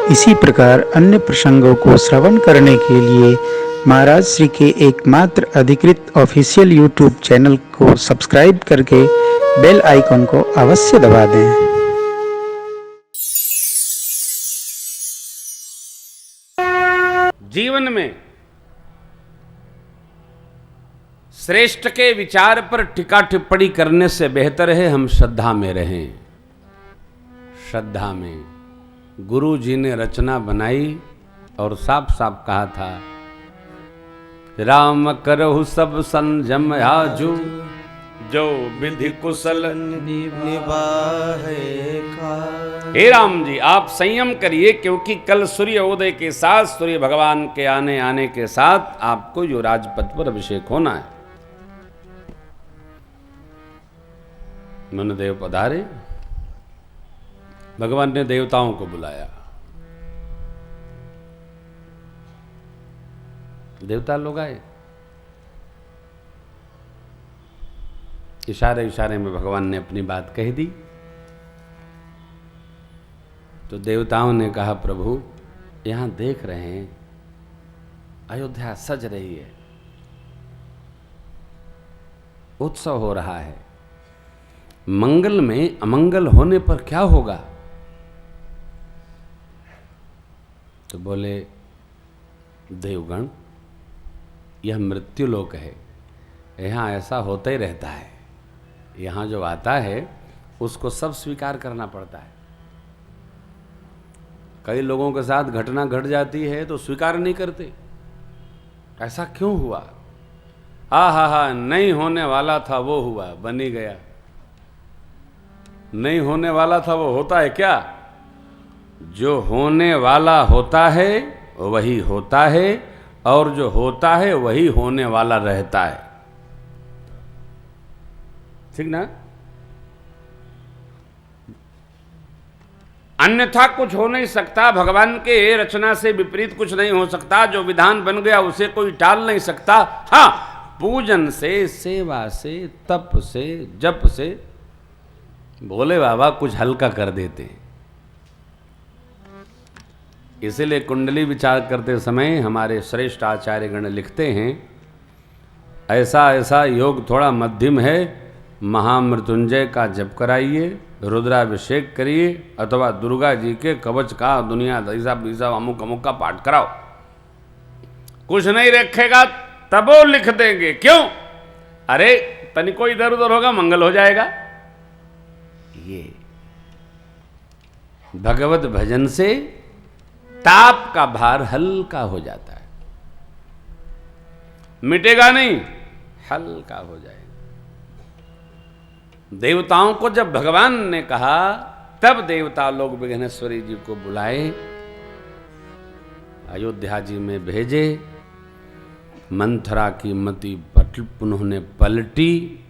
इसी प्रकार अन्य प्रसंगों को श्रवण करने के लिए महाराज श्री के एकमात्र अधिकृत ऑफिशियल यूट्यूब चैनल को सब्सक्राइब करके बेल आइकन को अवश्य दबा दें। जीवन में श्रेष्ठ के विचार पर टीका टिप्पणी करने से बेहतर है हम श्रद्धा में रहें। श्रद्धा में गुरु जी ने रचना बनाई और साफ साफ कहा था, राम करहु सब संजम आजू, जो विधि कुशल निभाए का। हे राम जी, आप संयम करिए, क्योंकि कल सूर्य उदय के साथ, सूर्य भगवान के आने के साथ आपको जो राजपथ पर अभिषेक होना है। मनदेव पधारे। भगवान ने देवताओं को बुलाया। देवता लोग आए। इशारे इशारे में भगवान ने अपनी बात कह दी। तो देवताओं ने कहा, प्रभु यहां देख रहे हैं अयोध्या सज रही है, उत्सव हो रहा है, मंगल में अमंगल होने पर क्या होगा? तो बोले, देवगण यह मृत्यु लोक है, यहाँ ऐसा होता ही रहता है। यहाँ जो आता है उसको सब स्वीकार करना पड़ता है। कई लोगों के साथ घटना घट जाती है तो स्वीकार नहीं करते, ऐसा क्यों हुआ? हा नहीं होने वाला था वो हुआ, बनी गया। नहीं होने वाला था वो होता है क्या? जो होने वाला होता है वही होता है, और जो होता है वही होने वाला रहता है। ठीक ना? अन्यथा कुछ हो नहीं सकता। भगवान के रचना से विपरीत कुछ नहीं हो सकता। जो विधान बन गया उसे कोई टाल नहीं सकता। हाँ, पूजन से, सेवा से, तप से, जप से भोले बाबा कुछ हल्का कर देते हैं। इसीलिए कुंडली विचार करते समय हमारे श्रेष्ठ आचार्यगण लिखते हैं, ऐसा ऐसा योग थोड़ा मध्यम है, महामृत्युंजय का जप कराइए, रुद्राभिषेक करिए, अथवा दुर्गा जी के कवच का दुनिया ऐसा अमुक अमुक का पाठ कराओ। कुछ नहीं रखेगा तब वो लिख देंगे। क्यों? अरे तनिको इधर उधर होगा, मंगल हो जाएगा। ये भगवत भजन से ताप का भार हल्का हो जाता है। मिटेगा नहीं, हल्का हो जाएगा। देवताओं को जब भगवान ने कहा, तब देवता लोग विघ्नेश्वरी जी को बुलाए, अयोध्या जी में भेजे। मंथरा की मति उन्होंने पलटी।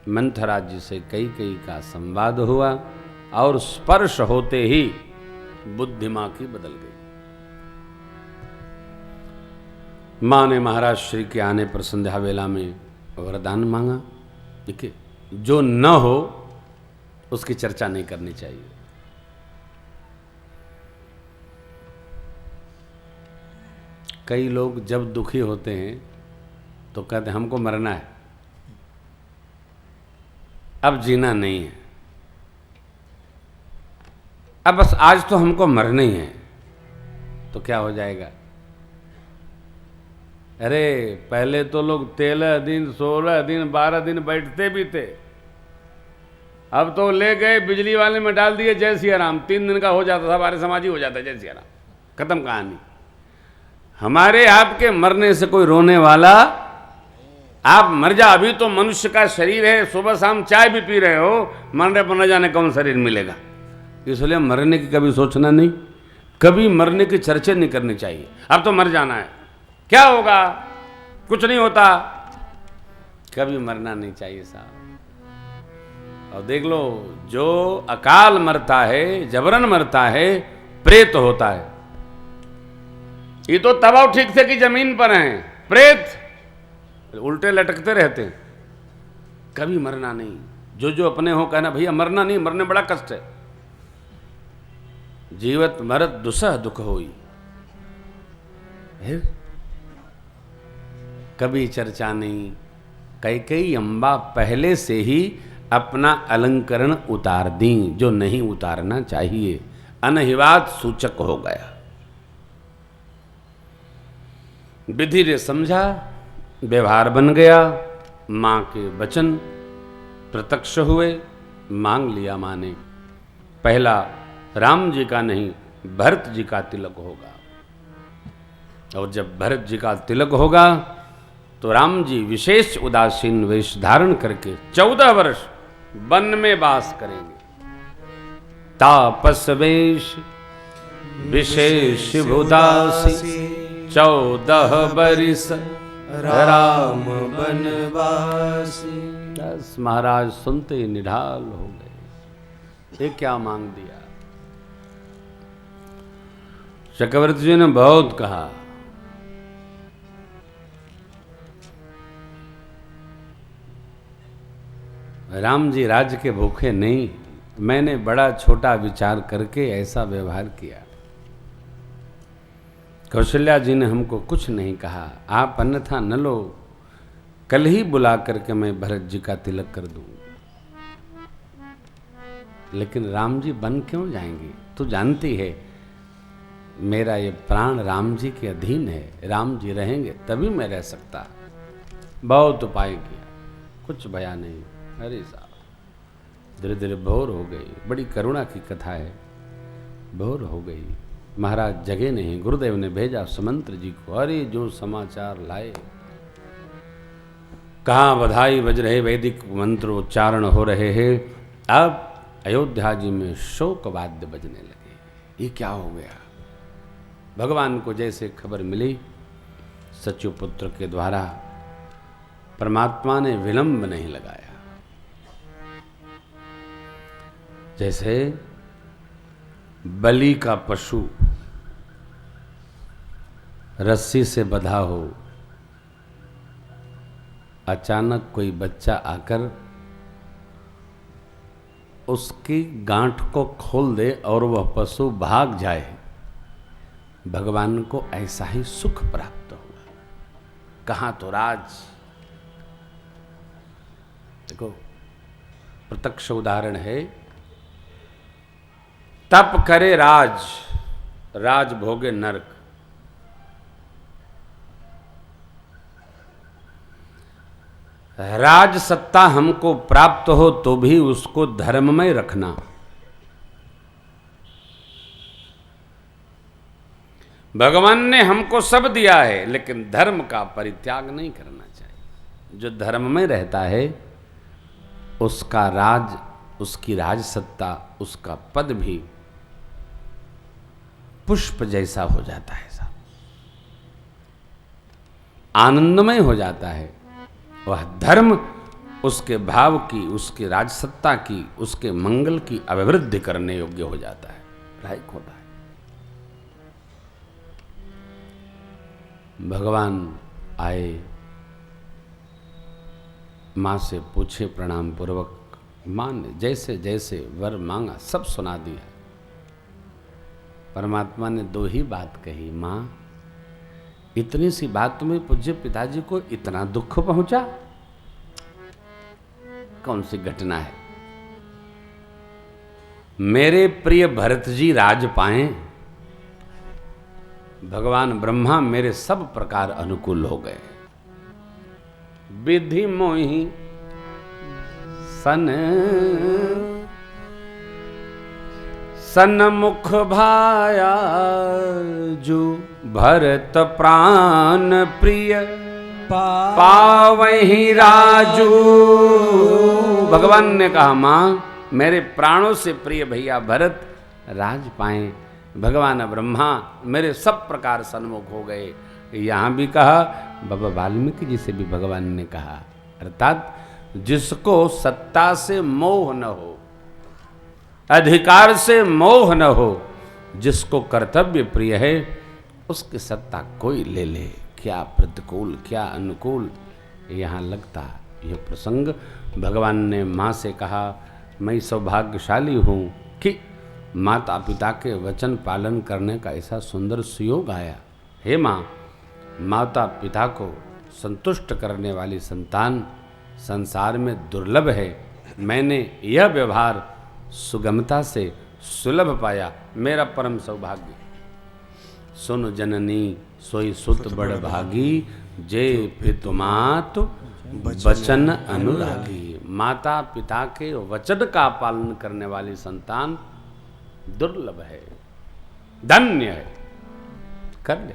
मंथरा जी से कई का संवाद हुआ, और स्पर्श होते ही बुद्धि मां की बदल गई। मां ने महाराज श्री के आने पर संध्या वेला में वरदान मांगा। देखिए, जो न हो उसकी चर्चा नहीं करनी चाहिए। कई लोग जब दुखी होते हैं तो कहते हैं हमको मरना है, अब जीना नहीं है, अब बस आज तो हमको मरना ही है। तो क्या हो जाएगा? अरे पहले तो लोग 13 दिन, 16 दिन, 12 दिन बैठते भी थे। अब तो ले गए बिजली वाले में डाल दिए, जय सिया राम, 3 दिन का हो जाता था, हमारे समाजी हो जाता है, जय सिया राम, खत्म कहानी। हमारे आपके मरने से कोई रोने वाला? आप मर जा, अभी तो मनुष्य का शरीर है, सुबह शाम चाय भी पी रहे हो, मरने पर न जाने कौन शरीर मिलेगा। इसलिए मरने की कभी सोचना नहीं, कभी मरने की चर्चा नहीं करनी चाहिए। अब तो मर जाना है, क्या होगा, कुछ नहीं होता, कभी मरना नहीं चाहिए साहब। और देख लो, जो अकाल मरता है, जबरन मरता है, प्रेत होता है। ये तो तबाव ठीक से कि जमीन पर हैं, प्रेत उल्टे लटकते रहते हैं, कभी मरना नहीं। जो जो अपने हो कहना भैया मरना नहीं, मरने बड़ा कष्ट है। जीवत मरत दुसह दुख होई। फिर कभी चर्चा नहीं। कई अम्बा पहले से ही अपना अलंकरण उतार दी जो नहीं उतारना चाहिए। अनहिवात सूचक हो गया। विधि ने समझा, व्यवहार बन गया। मां के वचन प्रत्यक्ष हुए। मांग लिया मां ने। पहला राम जी का नहीं, भरत जी का तिलक होगा। और जब भरत जी का तिलक होगा तो राम जी विशेष उदासीन वेश धारण करके 14 वर्ष वन में वास करेंगे। तापस वेश विशेष उदासी 14 बरिस राम बनवासी। बस महाराज सुनते ही निढाल हो गए। ये क्या मांग दिया। चक्रवर्ती जी ने बहुत कहा, राम जी राज्य के भूखे नहीं। मैंने बड़ा छोटा विचार करके ऐसा व्यवहार किया। कौशल्या जी ने हमको कुछ नहीं कहा। आप अन्यथा न लो, कल ही बुला करके मैं भरत जी का तिलक कर दूं। लेकिन राम जी बन क्यों जाएंगे? तू जानती है मेरा ये प्राण राम जी के अधीन है। राम जी रहेंगे तभी मैं रह सकता। बहुत उपाय किया, कुछ भया नहीं। अरे साहब धीरे धीरे भोर हो गई। बड़ी करुणा की कथा है। भोर हो गई, महाराज जगे नहीं। गुरुदेव ने भेजा सुमंत्र जी को। अरे जो समाचार लाए, कहाँ बधाई बज रहे, वैदिक मंत्र उच्चारण हो रहे हैं। अब अयोध्या जी में शोक वाद्य बजने लगे। ये क्या हो गया? भगवान को जैसे खबर मिली सच्युपुत्र के द्वारा, परमात्मा ने विलंब नहीं लगाया। जैसे बलि का पशु रस्सी से बंधा हो, अचानक कोई बच्चा आकर उसकी गांठ को खोल दे और वह पशु भाग जाए, भगवान को ऐसा ही सुख प्राप्त हुआ। कहाँ तो राज। देखो प्रत्यक्ष उदाहरण है। तप करे राज, राज भोगे नरक। राज सत्ता हमको प्राप्त हो तो भी उसको धर्ममय रखना। भगवान ने हमको सब दिया है, लेकिन धर्म का परित्याग नहीं करना चाहिए। जो धर्म में रहता है उसका राज, उसकी राज सत्ता, उसका पद भी पुष्प जैसा हो जाता है, साहब आनंदमय हो जाता है। वह धर्म उसके भाव की, उसकी राजसत्ता की, उसके मंगल की अभिवृद्धि करने योग्य हो जाता है, लायक होता है। भगवान आए, माँ से पूछे प्रणाम पूर्वक। माँ ने जैसे जैसे वर मांगा सब सुना दिया। परमात्मा ने दो ही बात कही, माँ इतनी सी बात में पूज्य पिताजी को इतना दुख पहुंचा, कौन सी घटना है? मेरे प्रिय भरत जी राज पाएं, भगवान ब्रह्मा मेरे सब प्रकार अनुकूल हो गए। विधि मोहि सन्मुख भाया जो भरत प्राण प्रिय पावहि राजू। भगवान ने कहा, मां मेरे प्राणों से प्रिय भैया भरत राज पाए। भगवान ब्रह्मा मेरे सब प्रकार सन्मुख हो गए। यहां भी कहा, बाबा वाल्मीकि जी से भी भगवान ने कहा, अर्थात जिसको सत्ता से मोह न हो, अधिकार से मोह न हो, जिसको कर्तव्य प्रिय है, उसकी सत्ता कोई ले ले, क्या प्रतिकूल क्या अनुकूल यहाँ लगता। यह प्रसंग भगवान ने माँ से कहा, मैं सौभाग्यशाली हूँ कि माता पिता के वचन पालन करने का ऐसा सुंदर सुयोग आया। हे माँ, माता पिता को संतुष्ट करने वाली संतान संसार में दुर्लभ है। मैंने यह व्यवहार सुगमता से सुलभ पाया, मेरा परम सौभाग्य। सुन जननी सोई सुत बड़ भागी, जे पितु मातु वचन अनुरागी। माता पिता के वचन का पालन करने वाली संतान दुर्लभ है, धन्य है। कर ले।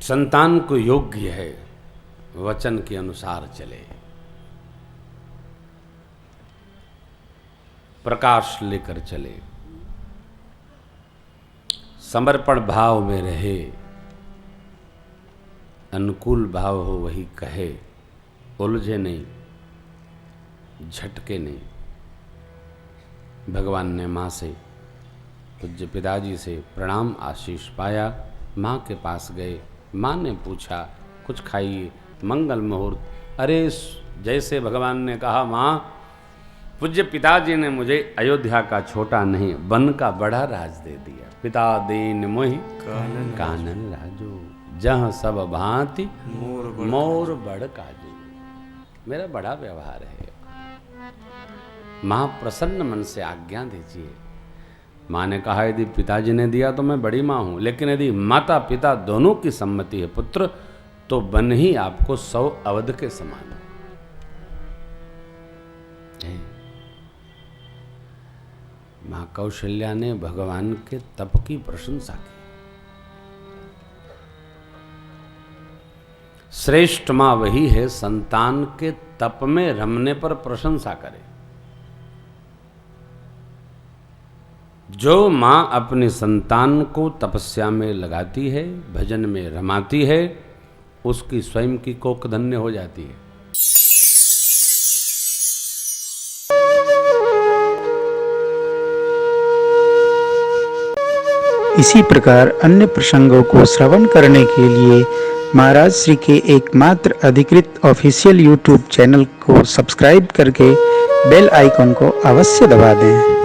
संतान को योग्य है, वचन के अनुसार चले, प्रकाश लेकर चले, समर्पण भाव में रहे, अनुकूल भाव हो वही कहे, उलझे नहीं, झटके नहीं। भगवान ने माँ से, पूज्य पिताजी से प्रणाम आशीष पाया। माँ के पास गए, माँ ने पूछा कुछ खाइए, मंगल मुहूर्त। अरे जैसे भगवान ने कहा, माँ पूज्य पिताजी ने मुझे अयोध्या का छोटा नहीं वन का बड़ा राज दे दिया। पिता दीन मोहि कानन राजू, जहाँ सब भांति मोर बड़ काजू। मेरा बड़ा व्यवहार है। माँ प्रसन्न मन से आज्ञा दीजिए। माँ ने कहा, यदि पिताजी ने दिया तो मैं बड़ी माँ हूँ, लेकिन यदि माता पिता दोनों की सम्मति है पुत्र, तो बन ही आपको 100 अवध के समान है। माँ कौशल्या ने भगवान के तप की प्रशंसा की। श्रेष्ठ माँ वही है संतान के तप में रमने पर प्रशंसा करे। जो माँ अपने संतान को तपस्या में लगाती है, भजन में रमाती है, उसकी स्वयं की कोख धन्य हो जाती है। इसी प्रकार अन्य प्रसंगों को श्रवण करने के लिए महाराज श्री के एकमात्र अधिकृत ऑफिशियल यूट्यूब चैनल को सब्सक्राइब करके बेल आइकन को अवश्य दबा दें।